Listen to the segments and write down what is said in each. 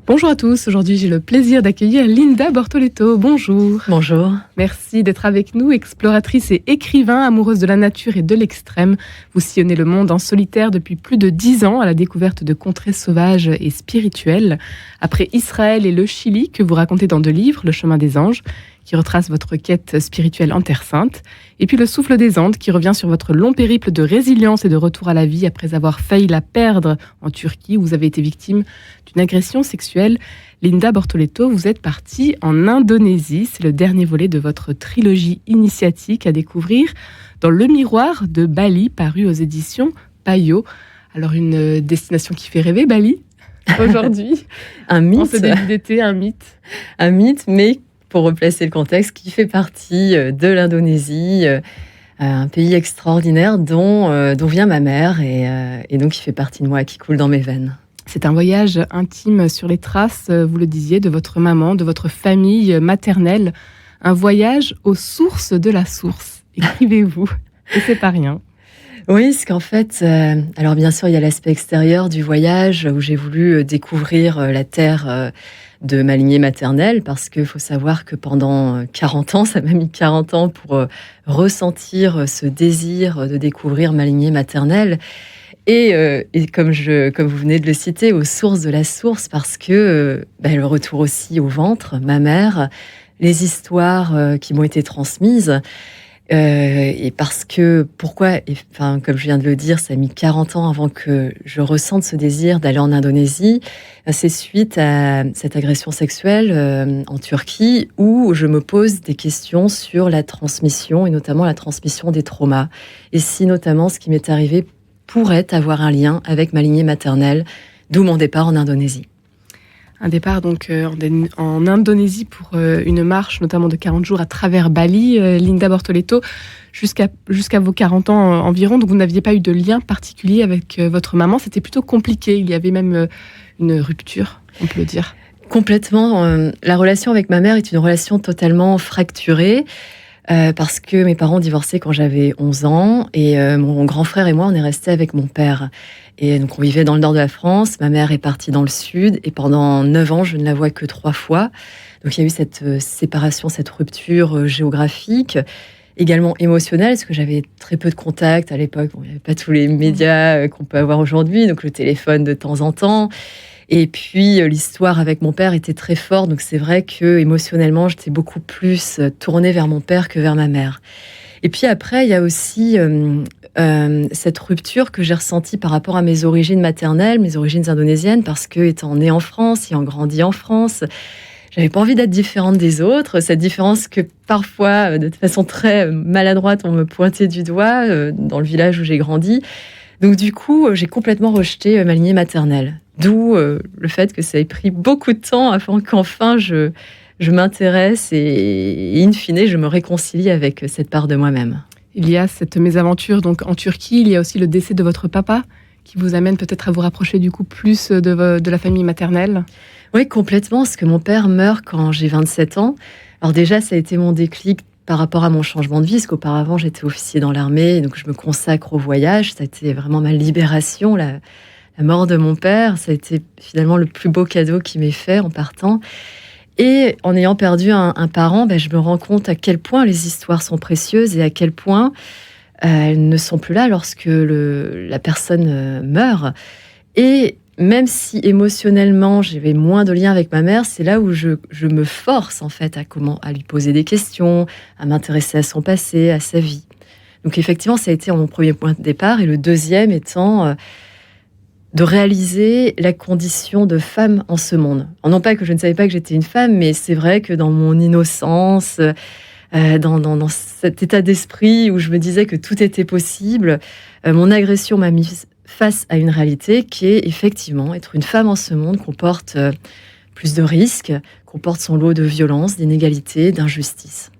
Bonjour à tous, aujourd'hui j'ai le plaisir d'accueillir Linda Bortoleto. Bonjour. Bonjour. Merci d'être avec nous, exploratrice et écrivain, amoureuse de la nature et de l'extrême. Vous sillonnez le monde en solitaire depuis plus de 10 ans à la découverte de contrées sauvages et spirituelles. Après Israël et le Chili, que vous racontez dans 2 livres, Le chemin des anges, qui retrace votre quête spirituelle en Terre Sainte, et puis Le souffle des Andes, qui revient sur votre long périple de résilience et de retour à la vie après avoir failli la perdre en Turquie, où vous avez été victime d'une agression sexuelle. Linda Bortoleto, vous êtes partie en Indonésie. C'est le dernier volet de votre trilogie initiatique à découvrir dans Le miroir de Bali, paru aux éditions Payot. Alors, une destination qui fait rêver, Bali, aujourd'hui. Un mythe. En ce début d'été, un mythe. Un mythe, mais pour replacer le contexte, qui fait partie de l'Indonésie, un pays extraordinaire dont vient ma mère et donc qui fait partie de moi, qui coule dans mes veines. C'est un voyage intime sur les traces, vous le disiez, de votre maman, de votre famille maternelle. Un voyage aux sources de la source. Écrivez-vous, et c'est pas rien. Oui, c'est qu'en fait, alors bien sûr, il y a l'aspect extérieur du voyage où j'ai voulu découvrir la terre de ma lignée maternelle, parce qu'il faut savoir que pendant 40 ans, ça m'a mis 40 ans pour ressentir ce désir de découvrir ma lignée maternelle. Et comme vous venez de le citer, aux sources de la source, parce que le retour aussi au ventre, ma mère, les histoires qui m'ont été transmises, et parce que, pourquoi, comme je viens de le dire, ça a mis 40 ans avant que je ressente ce désir d'aller en Indonésie. C'est suite à cette agression sexuelle en Turquie, où je me pose des questions sur la transmission, et notamment la transmission des traumas. Et si notamment ce qui m'est arrivé pourrait avoir un lien avec ma lignée maternelle, d'où mon départ en Indonésie. Un départ donc en Indonésie pour une marche notamment de 40 jours à travers Bali, Linda Bortoleto, jusqu'à vos 40 ans environ. Donc vous n'aviez pas eu de lien particulier avec votre maman, c'était plutôt compliqué, il y avait même une rupture, on peut le dire. Complètement, la relation avec ma mère est une relation totalement fracturée. Parce que mes parents ont divorcé quand j'avais 11 ans et mon grand frère et moi, on est restés avec mon père. Et donc, on vivait dans le nord de la France. Ma mère est partie dans le sud et pendant 9 ans, je ne la vois que 3 fois. Donc, il y a eu cette séparation, cette rupture géographique, également émotionnelle, parce que j'avais très peu de contacts à l'époque. Bon, il n'y avait pas tous les médias qu'on peut avoir aujourd'hui, donc le téléphone de temps en temps. Et puis, l'histoire avec mon père était très forte. Donc, c'est vrai que émotionnellement, j'étais beaucoup plus tournée vers mon père que vers ma mère. Et puis après, il y a aussi cette rupture que j'ai ressentie par rapport à mes origines maternelles, mes origines indonésiennes, parce que, étant née en France, ayant grandi en France, j'avais pas envie d'être différente des autres. Cette différence que parfois, de façon très maladroite, on me pointait du doigt dans le village où j'ai grandi. Donc du coup, j'ai complètement rejeté ma lignée maternelle. D'où le fait que ça ait pris beaucoup de temps avant qu'enfin je m'intéresse et in fine, je me réconcilie avec cette part de moi-même. Il y a cette mésaventure donc en Turquie, il y a aussi le décès de votre papa qui vous amène peut-être à vous rapprocher du coup plus de la famille maternelle. Oui, complètement, parce que mon père meurt quand j'ai 27 ans. Alors déjà, ça a été mon déclic par rapport à mon changement de vie, parce qu'auparavant, j'étais officier dans l'armée, donc je me consacre au voyage. Ça a été vraiment ma libération, la mort de mon père. Ça a été finalement le plus beau cadeau qui m'ait fait en partant. Et en ayant perdu un parent, je me rends compte à quel point les histoires sont précieuses et à quel point elles ne sont plus là lorsque la personne meurt. Et même si émotionnellement j'avais moins de lien avec ma mère, c'est là où je me force en fait à lui poser des questions, à m'intéresser à son passé, à sa vie. Donc effectivement, ça a été mon premier point de départ, et le deuxième étant de réaliser la condition de femme en ce monde. Non pas que je ne savais pas que j'étais une femme, mais c'est vrai que dans mon innocence, dans cet état d'esprit où je me disais que tout était possible, mon agression m'a mise face à une réalité qui est effectivement être une femme en ce monde comporte plus de risques, comporte son lot de violence, d'inégalités, d'injustice.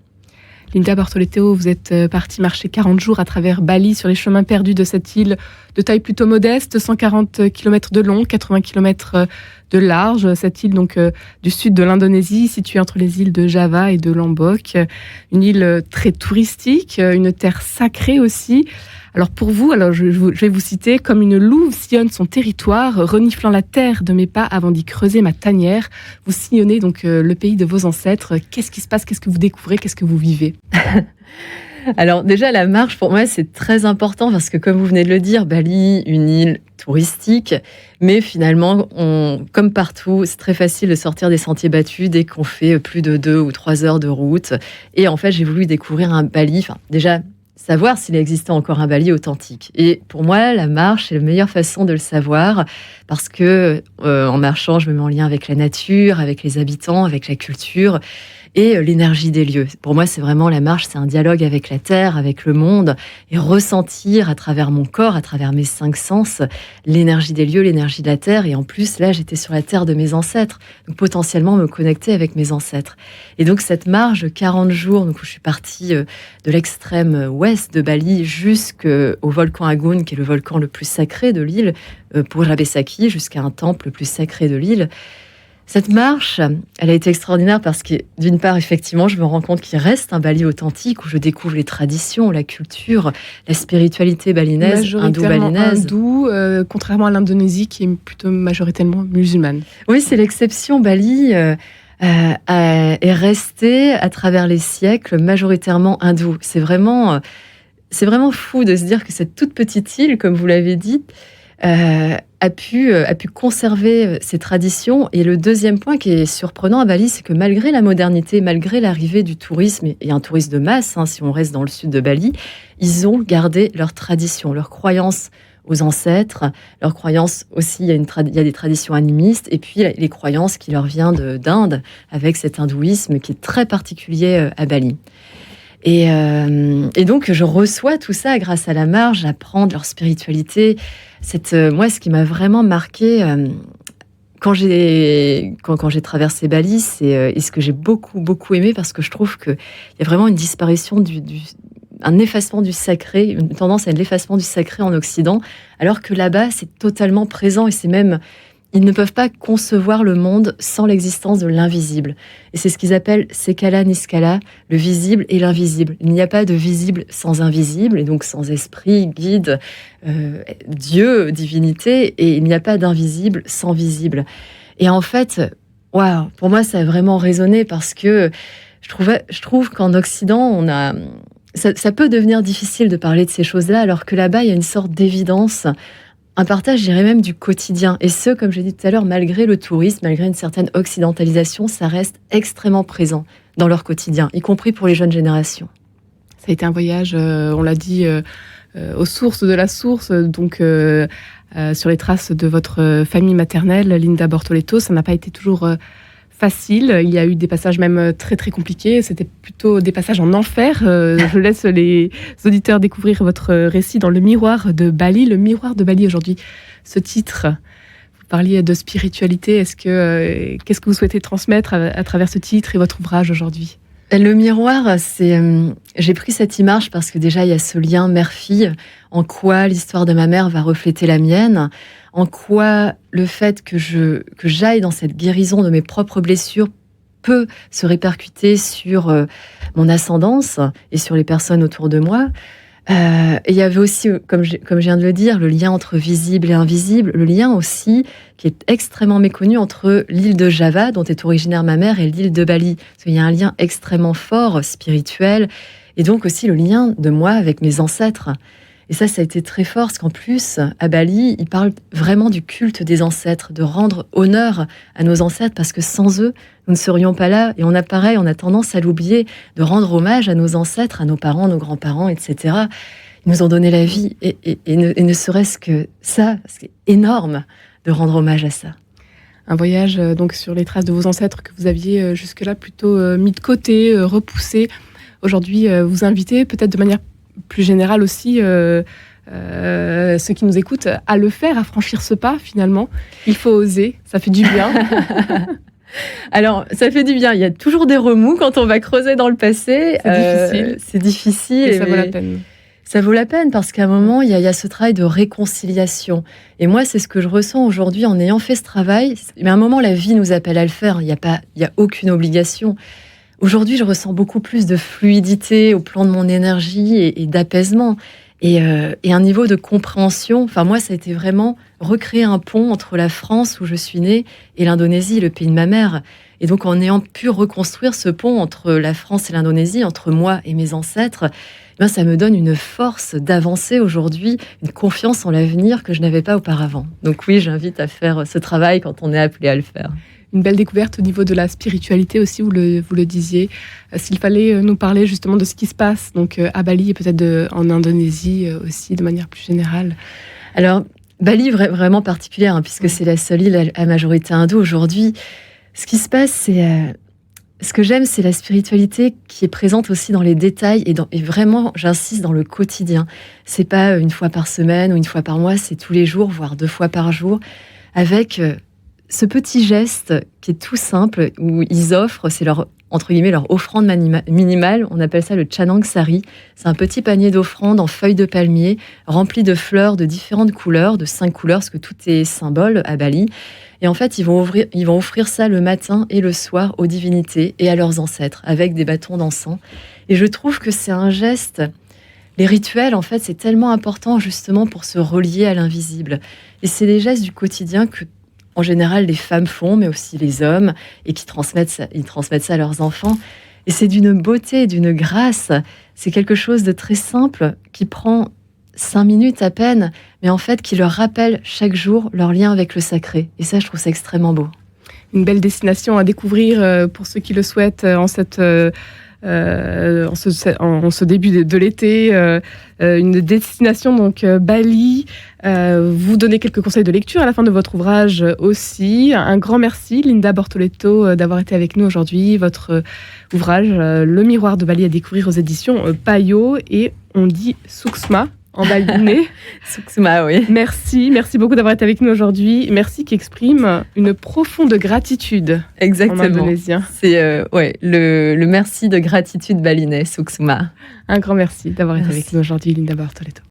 Linda Bortoleto, vous êtes partie marcher 40 jours à travers Bali sur les chemins perdus de cette île de taille plutôt modeste, 140 km de long, 80 km de large. Cette île donc du sud de l'Indonésie, située entre les îles de Java et de Lombok. Une île très touristique, une terre sacrée aussi. Alors pour vous, je vais vous citer: comme une louve sillonne son territoire, reniflant la terre de mes pas avant d'y creuser ma tanière. Vous sillonnez donc le pays de vos ancêtres. Qu'est-ce qui se passe? Qu'est-ce que vous découvrez? Qu'est-ce que vous vivez? Alors déjà, la marche, pour moi, c'est très important parce que, comme vous venez de le dire, Bali, une île touristique, mais finalement, comme partout, c'est très facile de sortir des sentiers battus dès qu'on fait plus de 2 ou 3 heures de route. Et en fait, j'ai voulu découvrir un Bali, déjà savoir s'il existait encore un Bali authentique. Et pour moi, la marche, c'est la meilleure façon de le savoir parce que en marchant, je me mets en lien avec la nature, avec les habitants, avec la culture et l'énergie des lieux. Pour moi, c'est vraiment la marche, c'est un dialogue avec la terre, avec le monde, et ressentir à travers mon corps, à travers mes 5 sens, l'énergie des lieux, l'énergie de la terre. Et en plus, là, j'étais sur la terre de mes ancêtres, donc potentiellement me connecter avec mes ancêtres. Et donc cette marche de 40 jours, donc où je suis partie de l'extrême ouest de Bali jusqu'au volcan Agung, qui est le volcan le plus sacré de l'île, pour Rabesaki, jusqu'à un temple le plus sacré de l'île. Cette marche, elle a été extraordinaire parce que, d'une part, effectivement, je me rends compte qu'il reste un Bali authentique où je découvre les traditions, la culture, la spiritualité balinaise, hindou-balinaise. Hindou, contrairement à l'Indonésie qui est plutôt majoritairement musulmane. Oui, c'est l'exception. Bali est resté à travers les siècles majoritairement hindou. C'est vraiment fou de se dire que cette toute petite île, comme vous l'avez dit, a pu conserver ses traditions. Et le deuxième point qui est surprenant à Bali, c'est que malgré la modernité, malgré l'arrivée du tourisme, et un tourisme de masse, si on reste dans le sud de Bali, ils ont gardé leurs traditions, leurs croyances aux ancêtres, leurs croyances aussi, il y a des traditions animistes, et puis les croyances qui leur viennent d'Inde, avec cet hindouisme qui est très particulier à Bali. Et donc, je reçois tout ça grâce à la marche, j'apprends de leur spiritualité. Moi, ce qui m'a vraiment marqué quand j'ai traversé Bali, et ce que j'ai beaucoup, beaucoup aimé, parce que je trouve qu'il y a vraiment une disparition, un effacement du sacré, une tendance à l'effacement du sacré en Occident, alors que là-bas, c'est totalement présent, et c'est même... Ils ne peuvent pas concevoir le monde sans l'existence de l'invisible. Et c'est ce qu'ils appellent Sekala Niskala, le visible et l'invisible. Il n'y a pas de visible sans invisible, et donc sans esprit, guide, Dieu, divinité, et il n'y a pas d'invisible sans visible. Et en fait, waouh, pour moi, ça a vraiment résonné parce que je trouve qu'en Occident, ça peut devenir difficile de parler de ces choses-là, alors que là-bas, il y a une sorte d'évidence, un partage, je dirais même, du quotidien. Et ce, comme j'ai dit tout à l'heure, malgré le tourisme, malgré une certaine occidentalisation, ça reste extrêmement présent dans leur quotidien, y compris pour les jeunes générations. Ça a été un voyage, on l'a dit, aux sources de la source, donc sur les traces de votre famille maternelle, Linda Bortoleto. Ça n'a pas été toujours facile. Il y a eu des passages même très très compliqués. C'était plutôt des passages en enfer. Je laisse les auditeurs découvrir votre récit dans Le Miroir de Bali. Le Miroir de Bali aujourd'hui, ce titre. Vous parliez de spiritualité. Qu'est-ce que vous souhaitez transmettre à travers ce titre et votre ouvrage aujourd'hui? Le miroir, j'ai pris cette image parce que déjà il y a ce lien mère-fille, en quoi l'histoire de ma mère va refléter la mienne, en quoi le fait que j'aille dans cette guérison de mes propres blessures peut se répercuter sur mon ascendance et sur les personnes autour de moi. Et il y avait aussi, comme je viens de le dire, le lien entre visible et invisible, le lien aussi qui est extrêmement méconnu entre l'île de Java, dont est originaire ma mère, et l'île de Bali. Parce qu'il y a un lien extrêmement fort, spirituel, et donc aussi le lien de moi avec mes ancêtres. Et ça a été très fort, parce qu'en plus, à Bali, ils parlent vraiment du culte des ancêtres, de rendre honneur à nos ancêtres, parce que sans eux, nous ne serions pas là. Et on a tendance à l'oublier, de rendre hommage à nos ancêtres, à nos parents, nos grands-parents, etc. Ils nous ont donné la vie, et ne serait-ce que ça, c'est énorme de rendre hommage à ça. Un voyage donc sur les traces de vos ancêtres que vous aviez jusque-là plutôt mis de côté, repoussé. Aujourd'hui, vous invitez peut-être de manière plus générale aussi ceux qui nous écoutent à le faire, à franchir ce pas finalement. Il faut oser, ça fait du bien. Alors, ça fait du bien. Il y a toujours des remous quand on va creuser dans le passé. C'est difficile. C'est difficile. Et ça vaut la peine. Ça vaut la peine parce qu'à un moment, il y a ce travail de réconciliation. Et moi, c'est ce que je ressens aujourd'hui en ayant fait ce travail. Mais à un moment, la vie nous appelle à le faire. Il y a aucune obligation. Aujourd'hui, je ressens beaucoup plus de fluidité au plan de mon énergie et d'apaisement. Et un niveau de compréhension. Enfin, moi, ça a été vraiment recréer un pont entre la France, où je suis née, et l'Indonésie, le pays de ma mère. Et donc, en ayant pu reconstruire ce pont entre la France et l'Indonésie, entre moi et mes ancêtres, ça me donne une force d'avancer aujourd'hui, une confiance en l'avenir que je n'avais pas auparavant. Donc oui, j'invite à faire ce travail quand on est appelé à le faire. Une belle découverte au niveau de la spiritualité aussi, vous le disiez. S'il fallait nous parler justement de ce qui se passe donc à Bali et peut-être en Indonésie aussi, de manière plus générale. Alors, Bali, vraiment particulière, puisque c'est la seule île à majorité hindoue aujourd'hui. Ce qui se passe, ce que j'aime, c'est la spiritualité qui est présente aussi dans les détails et vraiment, j'insiste, dans le quotidien. C'est pas une fois par semaine ou une fois par mois, c'est tous les jours, voire 2 fois par jour, avec ce petit geste qui est tout simple, où ils offrent, c'est leur, entre guillemets, leur offrande minimale. On appelle ça le Chanang Sari. C'est un petit panier d'offrandes en feuilles de palmier, rempli de fleurs de différentes couleurs, de 5 couleurs, parce que tout est symbole à Bali. Et en fait, ils vont offrir ça le matin et le soir aux divinités et à leurs ancêtres, avec des bâtons d'encens. Et je trouve que c'est un geste. Les rituels, en fait, c'est tellement important justement pour se relier à l'invisible. Et c'est des gestes du quotidien que, en général, les femmes font, mais aussi les hommes, et qui transmettent ça à leurs enfants. Et c'est d'une beauté, d'une grâce. C'est quelque chose de très simple qui prend 5 minutes à peine, mais en fait qui leur rappelle chaque jour leur lien avec le sacré. Et ça, je trouve ça extrêmement beau. Une belle destination à découvrir pour ceux qui le souhaitent en ce début de l'été. Une destination, donc Bali. Vous donnez quelques conseils de lecture à la fin de votre ouvrage aussi. Un grand merci, Linda Bortoletto, d'avoir été avec nous aujourd'hui. Votre ouvrage, Le miroir de Bali, à découvrir aux éditions Payot. Et on dit Suksma en balinais. Suksma, oui. Merci beaucoup d'avoir été avec nous aujourd'hui. Merci, qui exprime une profonde gratitude. Exactement. En indonésien. C'est le merci de gratitude balinais, Suksma. Un grand merci d'avoir été avec nous aujourd'hui, Linda Bortoletto.